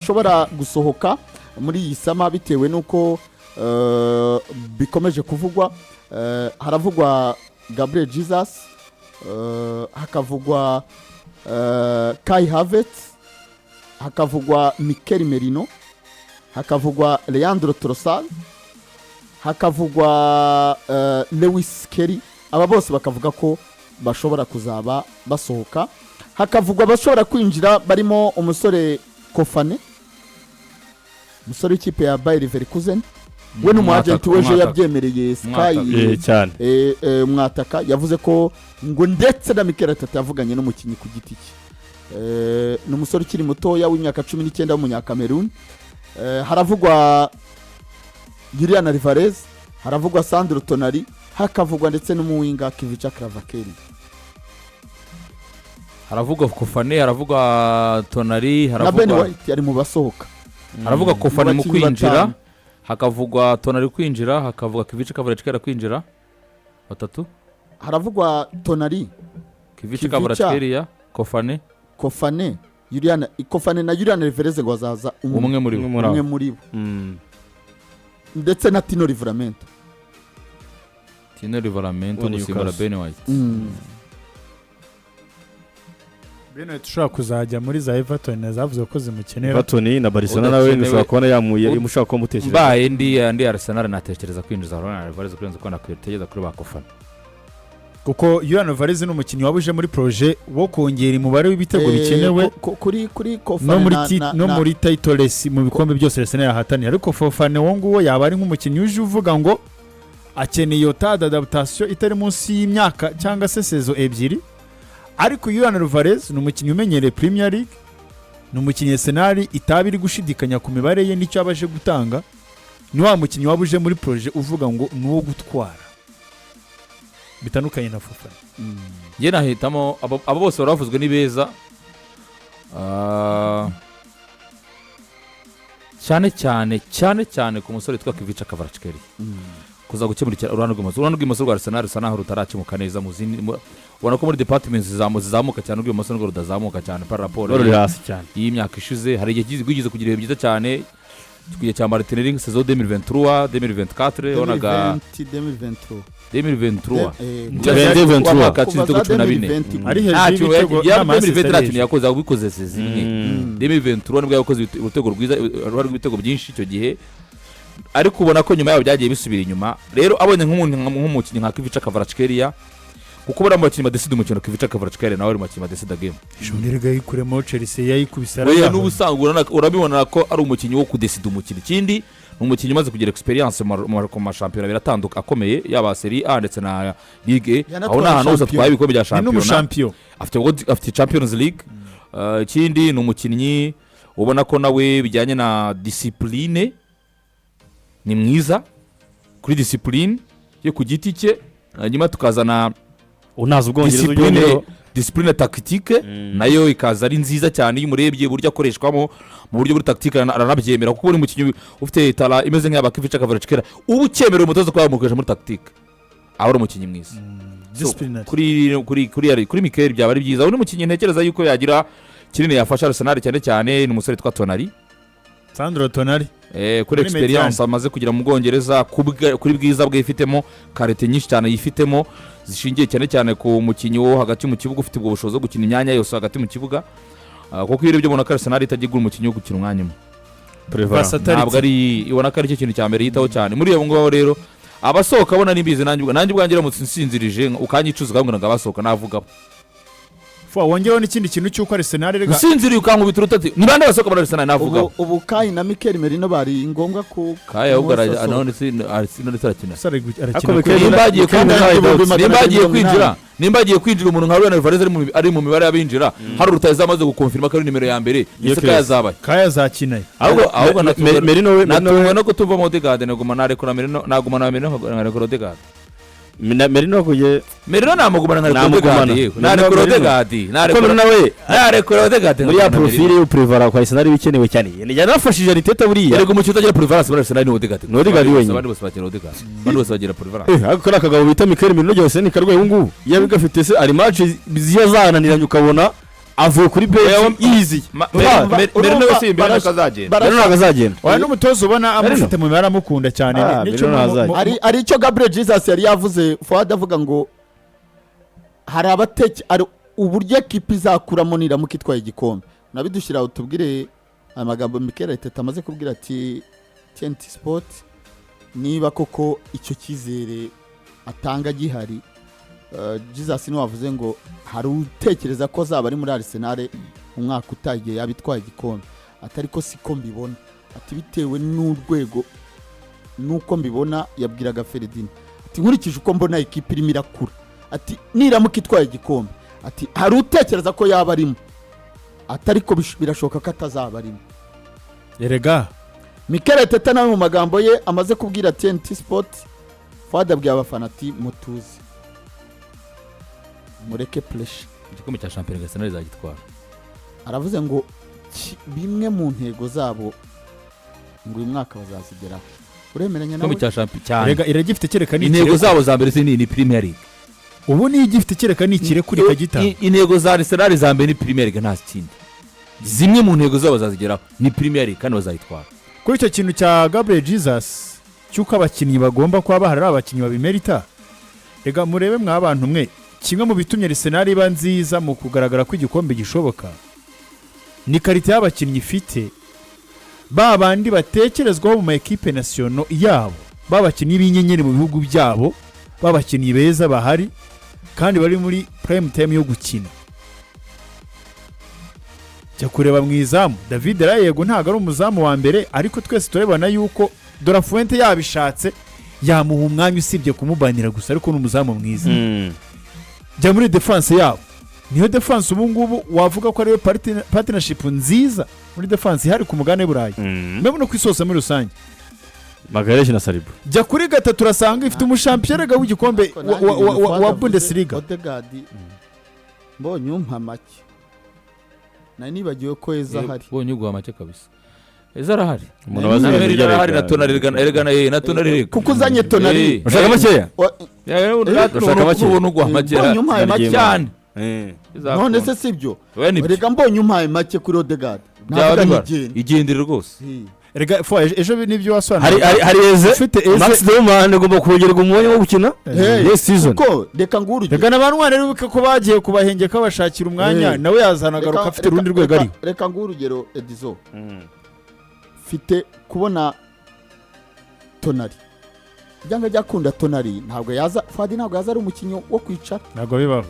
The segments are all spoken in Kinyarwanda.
ashobora gusohoka muri iyi sama bitewe nuko bikomeje kuvugwa. Haravugwa Gabriel Jesus, hakavugwa Kai Havertz, hakavugwa Mikel Merino, hakavugwa Leandro Trossard, hakavugwa Lewis Kelly. Aba bose bakavuga ko bashobora kuzaba basohoka. Hakavugwa bashobora kwinjira barimo umusore Kofane, umusore w'ikipe ya Bayer Leverkusen. We n'umu agent weje yabyemereye Sky cyane mwataka yavuze ko ngo ndetse na Mikel Arteta yavuganye n'umukinyi ku giti cye. N'umusore ukiri mutoya w'imyaka 19 w'umunyakamerun. Haravugwa Julian Alvarez, haravugwa Sandro Tonali, hakavugwa ndetse n'umuwinga Kivica Kvaratskhelia. Haravugwa Kofane, haravugwa Tonali, haravugwa Ben White yari mu basohoka. Haravugwa Kofane mu kwinjira, hakavugwa Tonali kwinjira, hakavugwa Kivica Kvaratskhelia kwinjira. Batatu. Haravugwa Tonali, Kivica Kvaratskhelia, Kofane, Kofane na Julian Alvarez ngo azaza umwe muri bo. Ndetse na Tino Livramento. Gusimbura Ben White. Ben White ushaka kuzajya muri za Everton zavuze ko zimukenera. Everton na Barcelona nawe nishobora kubona yamuye imushaka ko mutekereza. Mbaye ndi Arsenal natekereza kwinjiza Julian Alvarez kurenza ko nakwitegeza kuri ba Kofane. Kuko Julian Alvarez n'umukinnyi wabuje muri projet wo kongera umubare w'ibitego bikenewe kuri Kofane no muri title race mu bikombe byose Arsenal yahataniye. Ariko Kofane wonguwo yaba ari nk'umukinnyi uje uvuga ngo akeneye yotada adaptation itari munsi y'imyaka cyangwa se sezo ebyiri. Ariko Julian Alvarez n'umukinnyi umenyereye Premier League, n'umukinnyi Arsenal itabiri gushidikanya ku mibare ye n'icyo abaje gutanga. Ni wa mukinnyi wabuje muri projet uvuga ngo nuwo gutwara bitandukanye na Fofana. Ye nahitamo abo bose baravuzwe ni beza. cyane ku musore twa Kivica Kvaratskhelia. Kuza gukemurikira urano rw'imoso rwa Arsenal rusa naho rutarakemuka neza mu zindi. Ubona ko muri departments zizamuka cyane rw'imoso ngo rudazamuka cyane par rapport iyi myaka ishize. Hari igihe gize kugira ibyo byiza cyane. Tugiye cyambara Martinelli saison 2023 2024 onaga 2023 ari hejuru y'ibitego yakoze abikoze sezimwe 2023 nibwo yakoze urutego rwiza rw'ibitego byinshi icyo gihe. Ariko ubona ko nyuma yabo byagiye bisubira inyuma. Rero abonye nk'umukinnyi nka Kivica Kvaratskhelia kuko bari mu bakinnyi badesida umukino Kivica Kvaratskhelia nawe ari mu bakinnyi badesida game. Jonirega yikuremo Chelsea yayikubisara. Oya n'ubusangura urabibona ko ari umukinnyi wo kudesida umukino. Ikindi umukinnyi umaze kugira experience mu mashampiyona biratanduka akomeye yaba Serie A ndetse na Ligue. Aho nahantu hose atwaye ibikombe bya shampiyona. Afite Champions League. Ikindi n'umukinnyi ubona ko nawe bijyanye na discipline ni mwiza kuri discipline yo ku giti cye. Nyuma tukazana unaza ubwongereza discipline tactique nayo ikaza ari nziza cyane iyo umurebye buryo akoreshwamo mu buryo buri tactique aranabyemera kuko uri mukinnyi ufite tala imeze nk'aba Kivica Kvaratskhelia ubu cyemerera umutoza ko yamukoresha muri tactique ahora umukinnyi mwiza. Kuri Mikel byaba ari byiza. Uri mukinnyi ntekereza yuko yagira kinini yafasha Arsenal cyane n'umusore twa Tonali, Sandro Tonali kuri experience amaze kugira mu Bwongereza kuri bwiza bwe yifitemo karete nyinshi cyane yifitemo zishingiye cyane ku mukinnyi wo hagati mu kibuga ufite ubwo bushobozi bwo gukina imyanya yose hagati mu kibuga. Kuko iyo ubona ko Arsenal itagigura umukinnyi wo gukina umwanya umwe ntabwo ari ibona ko ari cyo kintu cya mbere yitaho cyane muri abo ngabo. Rero abasohoka abona nimbizi nanjye bwangira mu nsinzirije ukanyicuza ukambwira ngo abasohoka navuga wongeyeho n'ikindi kintu cy'uko Arsenal rega usinziriye ukankubita urutati ni bande basohoka muri Arsenal navuga ubu Kai na Mikel Merino bari ngombwa ko Kai ahubwo none Arsenal tarakina nimbagiye kwinjira umuntu nka Julian Alvarez ari mu mibare y'abinjira hari urutaye zamaze gukonfirma ko ari nimero ya mbere yise Kai azabaye Kai azakina ahubwo Merino no kutuva mu Odegaard naguma narekora Merino naguma na Merino narekora Odegaard Merino kuye Merino namugumana narekora Odegaard narekora Odegaard muri ya profile yo prevara kwa Arsenal bikenewe cyane yanafashije Arteta buriya ariko mu cyutagira prevara muri Arsenal ni Odegaard wenyine abandi bose bagira Odegaard abandi bose bagira prevara ariko akagabo bita Mikel Merino byose ni karwaye ngubu yabigafite se ari match ziyazananiranye ukabona avuye kuri benshi yiziye mbere nawe si imbere ntabwo azagenda rero ntabwo azagenda oya n'umutoza ubona amufite mu mibare amukunda cyane nicyo ari icyo Gabriel Jesus yari yavuze Fuad avuga ngo hari ari uburyo ekipi izakuramo niramuka itwaye igikombe nabidushyira utubwire amagambo Mikel Teta amaze kubwira ati TNT Sport niba koko icyo cyizere atanga gihari Jesus niwe wavuze ngo hari utekereza ko zaba ari muri Arsenal umwaka utagiye yabitwaye igikombe atari ko siko mbibona ati bitewe n'urwego nuko mbibona yabwiraga Ferdinand ati nkurikije uko mbona ekipi irimo irakura ati niramuka itwaye igikombe ati hari utekereza ko yaba arimo atari ko birashoboka ko atazaba arimo erega Mikel Teta nawe mu magambo ye amaze kubwira TNT Sport Fuad abwiye abafana ati mutuze mureke pressure igikombe cya shampiyona Arsenal izagitwara aravuze ngo bimwe mu ntego zabo ngo uyu mwaka bazazigeraho uremeranya nawe igikombe cya shampiyona erega iragifite cyerekana intego zabo za mbere ni Premier League ubu ni igifite cyerekana ikire kuri kagita intego za Arsenal za mbere ni Premier League nta kindi zimwe mu ntego zabo bazazigeraho ni Premier League kandi bazayitwara kuri icyo kintu cya Gabriel Jesus cyuko abakinnyi bagomba kuba bahari abakinnyi babimerita rega murebe mwa abantu mwe kimwe mu bitumye Arsenal iba nziza mu kugaragara ko igikombe gishoboka ni karite y'abakinnyi ifite babandi batekerezwaho mu equipe nationale yabo babakinnyi b'inyenyeri mu bihugu byabo babakinnyi beza bahari kandi bari muri prime time yo gukina cyo kureba mu izamu David Rayego ntago ari umuzamu wa mbere ariko twese turebana yuko Dora Fuente yabishatse yamuha umwanya usibye kumubanira gusa ariko n'umuzamu mwiza jya muri defense yabo niyo defense ubu ngubu wavuga ko ariyo partnership nziza muri defense hari ku mugane burayi mbere no kwisose muri rusange Magareje na Saliba jya kuri gatatu turasanga ifite umushampiyona w'igikombe wa Bundesliga Odegaard mbonye umpa make nari nibagiwe ko Eza ahari mbonye ugwa make kabisa Eza arahari umuntu waziye arahari na Tonali erega na Tonali kuko uzanye Tonali ushaka makeya ushaka make ubona ugwa make mbonye umpaye make cyane none se sibyo reka mbonye umpaye make kuri Odegaard ntabwo igendere rwose erega ejo nibyo wasobanura hari Eze Max Deumann agomba kongerwa umwanya wo gukina next season kuko reka ngurugire reka nabantu rero ko bagiye kubahengeka bashakira umwanya nawe yazanagaruka afite urundi rwego ari reka ngurugero Edizo fite kubona Tonali byanga byakunda Tonali ntabwo yaza Fadi ntabwo yaza ari umukinyi wo kwicara ntabwo bibaho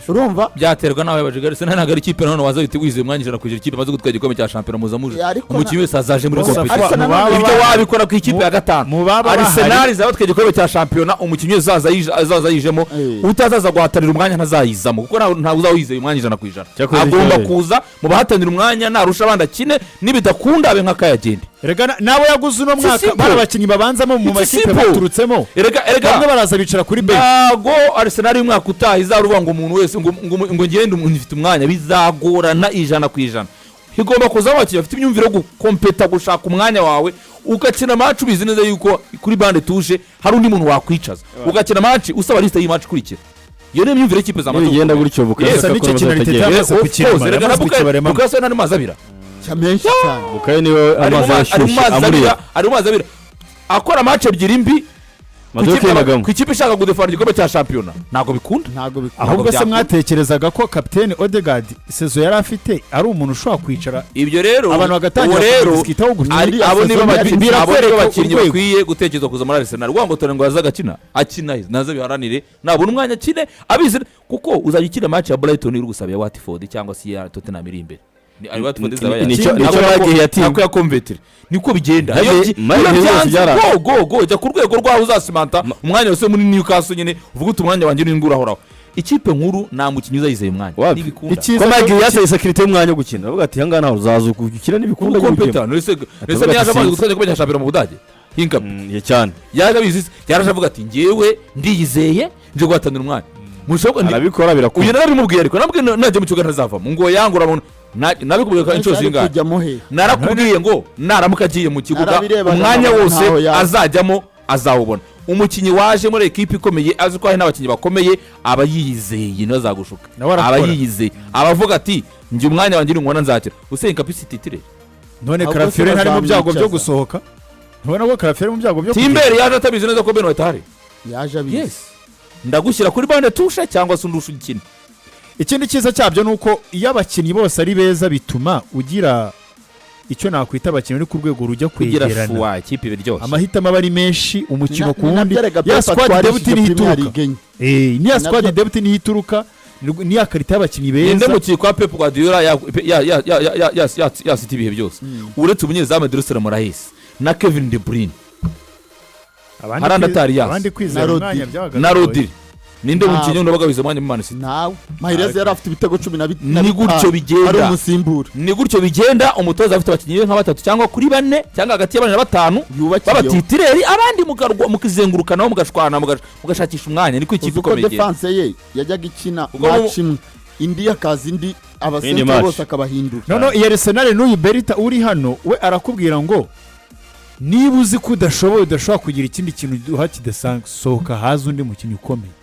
urumva byaterwa nawe baje Arsenal ntabwo ari ikipe none waza wize umwanya ijana kujira ikipe maze gutwara igikombe cya shampiyona muzamuje umukinyi wese azaje muri competition ibyo wabikora ku ikipe ya gatanu Arsenal zawe twege igikombe cya shampiyona umukinyi wese azaza yijemo utazaza guhatanira umwanya ntazayizamo kuko ntabwo uzawizeye umwanya ijana ku ijana agomba kuza mu bahatanira umwanya narusha abandi akine nibidakunda abe nka kayagende erega nawe yaguze uno mwaka barabakinnyi babanzamo mu makipe baturutsemo erega baraza bicara kuri bench ntago Arsenal y'umwaka utaha izaruvuga ngo umuntu wese ngo ngende mfite umwanya bizagorana ijana ku ijana higomba kuza abakinnyi bafite imyumvire yo gukompeta gushaka umwanya wawe ugakina match ubizi neza yuko kuri bande tuje hari undi muntu wakwicaza ugakina match usaba liste y'match kurikira iyo ni imyumvire y'ikipe za match igenda gutyo bukasa n'icyo kintu ritetaza ku kintu erega bukasa nani mazabira cyamenshi cyane bukaye niwe amazi ashyushye ari mazi abira akora match ebyiri mbi ku ikipe ishaka gudefana igikombe cya shampiyona ntabwo bikunda ahubwo se mwatekerezaga ko kapiteni Odegaard sezo yari afite ari umuntu ushobora kwicara ibyo rero abantu bagatangira kuzikitaho gutya abo nibo bakinnyi bakwiye gutekereza kuza muri Arsenal rwango tore ngo azaga akina naze biharanire nabona umwanya akine abizi kuko uzajya ukina match ya Brighton iri gusaba ya Watford cyangwa se ya Tottenham iri imbere ari Watford zabaye nicyo bagiye yatinda nako yakomvetire niko bigenda go jya ku rwego rwaho uzasimanta umwanya wose muri Newcastle nyine uvuga uti umwanya wanjye n'ingurahoraho ikipe nkuru nta mukinnyi uzayizeye umwanya nibikunda ko bagiye yaseye security y'umwanya wo gukina bavuga ati hanga naho uzaza gukina nibikunda gukina nese niyaje amaze gutwara igikombe cya shampiyona mu Budage hinkap cyane yarabizi yaraje avuga ati ngewe ndiyizeye nje guhatanira umwanya mushoboka arabikora birakunda uyu narabimubwiye ariko nabwiye najye mu kibuga ntazavamo ngo yangura abantu nabikubwiye ko inshuro zingahe narakubwiye ngo naramuka agiye mu kibuga umwanya wose azajyamo azawubona umukinnyi waje muri ekipe ikomeye azi ko hari n'abakinnyi bakomeye aba yiyizeye niyo azagushuka aba yiyizeye abavuga ati njye umwanya wanjye ngubona nzakira usenye capacity tire none Ahubwo Karafiore se ntari mu byago byo bazamwicaza. gusohoka ntubona ko Karafiore mu byago byo Timbere yaje atabizi neza ko Beno atahari yaje abizi yes ndagushyira kuri bande tushe cyangwa se undusha ukina ikindi cyiza cyabyo ni uko iyo abakinnyi bose ari beza bituma ugira icyo nakwita abakinnyi uri ku rwego rujya kugira kwegerana fuwa ikipe biryoshye amahitamo aba ari menshi umukino ku Ni wundi nabyerega ya Pep squad atwarishije debut Premier ntihituruka League enye. niya squad Nabyo- debut ntihituruka niya karita y'abakinnyi ninde beza mukiye kwa Pep Guardiola yasita ibihe byose uretse umunyezamu Dressler Moraes na Kevin De Bruyne Abandi Haranda kwi- atari yasi. abandi kwizera Na umwanya Rodri. byabaga na bigoye. Rodri ninde Ntabwo. mukinnyi wabaga wize umwanya mu Man City nawe Mahrez yari afite ibitego 15 Ni gutyo bigenda. ari umusimbura ni gutyo bigenda umutoza afite abakinnyi be nka batatu cyangwa kuri bane cyangwa hagati y'abane na batanu yubakiyeho b'abatitireri abandi mukizengurukanaho mugashwana mugashakisha umwanya niko ikipe uzi ko ikomeye igenda defense ye yajyaga ikina Ubwo match imwe indi akazi indi abasenta match. bose akabahindura noneho iyi Arsenal n'uyu Berita uri hano we arakubwira ngo niba uzi ko udashobora kugira ikindi kintu duha kidasanzwe sohoka haza undi mukinnyi ukomeye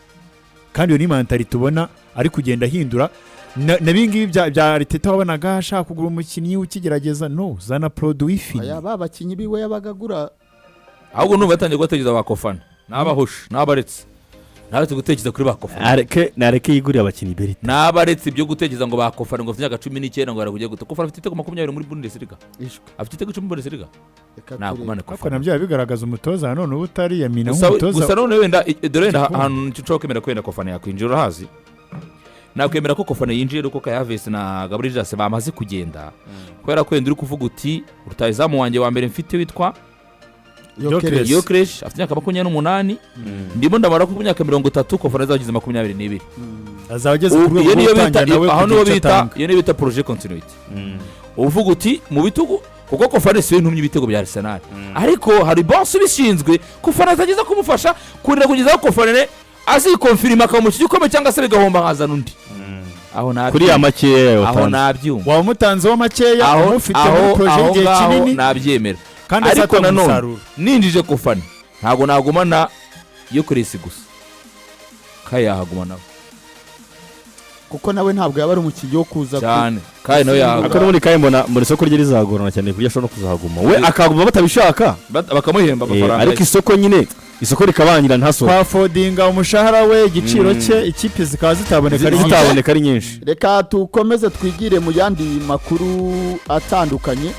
kandi iyo ni mantari tubona ari kugenda ahindura na bingibi bya Arteta wabonaga ashaka kugura umukinnyi ukigerageza no zana produit fini aya babakinnyi biwe yabagagura ahubwo numva yatangiye gutekereza bakofana n'abahusha n'abaretse ntaretse gutekereza kuri bakofana nareke yigurira abakinnyi Berita n'abaretse ibyo gutekereza ngo bakofana ngo afite imyaka 19 ngo araguye gute kofana afite iteko 20 muri Bundesliga ishwe afite iteko 10 muri Bundesliga reka nakumane ariko kofana nabyo bigaragaza umutoza none uba utari yamina gusa nk'umutoza none wenda dore wenda ahantu nshobora kwemera kwenda kofana yakwinjira urahazi nakwemera ko kofana yinjiye uko Kayavesi na Gabriel Jesus bamaze kugenda kubera ko wenda uri kuvuga uti rutayizamu wanjye wa mbere mfite witwa Gyökeres. Gyökeres afite imyaka 28 ndimo ndamara ku myaka 30 kofana zagize 22 azaba ageze ku iyo rwego niyo rwo bita gutangira nawe aho kugira niyo icyo bita atanga iyo niyo bita projet continuity uvuga uti mu bitugu kuko kofana siwe ntumye ibitego bya Arsenal ariko hari boss ubishinzwe kofana atageza kumufasha kurira kugeza kofana azikonfirima akamukiye ukomeye cyangwa se bigahomba hazana undi aho nabyumva kuri ya makeya aho nabyumva waba umutanzeho makeya umufite muri projet y'igihe kinini nabyemera kandi ariko azatanga nanone umusaruro ninjije kofana ntabwo nagumana yo kuresi gusa kayahagumanaho kuko nawe ntabwo yaba ari umukinnyi wo kuza cyane kandi nawe ariko yahaguma n'ubundi kandi mbona muri isoko rye rizagorana cyane kuburyo ashobora no kuzahaguma we akaguma batabishaka bakamuhemba amafaranga ariko isoko nyine isoko rikabangira ntasohoke twafodinga umushahara we igiciro cye ikipe zikaba zitaboneka ari nyinshi zitaboneka ari nyinshi reka tukomeze twigire mu yandi makuru atandukanye